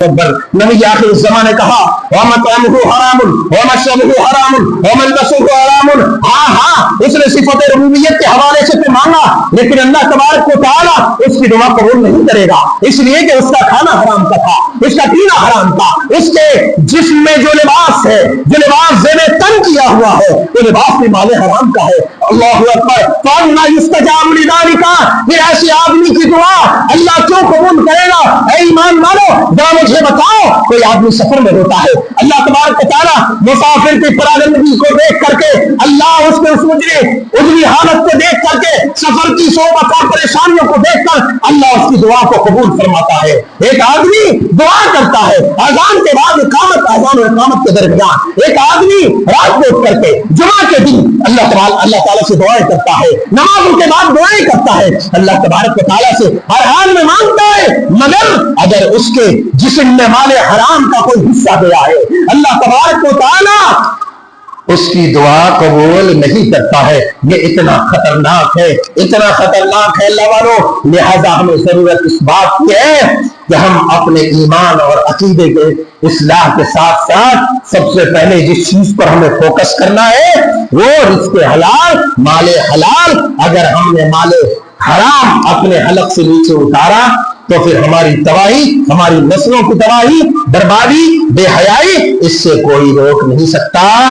نبی آخر الزمان نے کہا وَمَطْعَمُهُ حَرَامٌ وَمَشْرَبُهُ حَرَامٌ وَمَلْبَسُهُ حَرَامٌ. ہاں اس نے صفت ربوبیت کے حوالے سے تو مانگا، لیکن اللہ تبارک و تعالیٰ اس کی دعا قبول نہیں کرے گا، اس لیے کہ اس کا کھانا حرام کا تھا، اس کا پینا حرام تھا، اس کے جسم میں جو لباس ہے، جو لباس زیب تن کیا ہوا ہے، وہ لباس بھی مال حرام کا ہے. اللہ اکبر. فَأَنَّىٰ يُسْتَجَابُ لِذَٰلِكَ. پھر ایسے آدمی کی دعا اللہ کیوں قبول کرے گا؟ اے ایمان والو، ذرا مجھے بتاؤ، کوئی آدمی سفر میں ہوتا ہے، اللہ تبارک و تعالیٰ مسافر کی پراگندگی کو دیکھ کر کے، اللہ اس کے اس اجلی حالت کو دیکھ کر کے، سفر کی صحبت اور پریشانیوں کو دیکھ کر اللہ اس کی دعا کو قبول فرماتا ہے. ایک آدمی دعا کرتا ہے اذان کے بعد اقامت، اذان و اقامت کے درمیان ایک آدمی رات کو اٹھ کر کے جمعہ کے دن اللہ تعالیٰ سے دعائیں کرتا ہے، نمازوں کے بعد دعائیں کرتا ہے، اللہ تبارک و تعالیٰ سے ہر حال میں مانگتا ہے، مگر اگر اس کے جسم میں مال حرام کا کوئی حصہ گیا ہے، اللہ تبارک و تعالیٰ اس کی دعا قبول نہیں کرتا ہے. یہ اتنا خطرناک ہے، اتنا خطرناک ہے اللہ والوں. لہذا ہمیں ضرورت اس بات کی ہے کہ ہم اپنے ایمان اور عقیدے کے اصلاح کے ساتھ ساتھ سب سے پہلے جس چیز پر ہمیں فوکس کرنا ہے وہ رزق حلال، مال حلال. اگر ہم نے مال حرام اپنے حلق سے نیچے اتارا تو پھر ہماری تباہی، ہماری نسلوں کی تباہی، بربادی، بے حیائی، اس سے کوئی روک نہیں سکتا.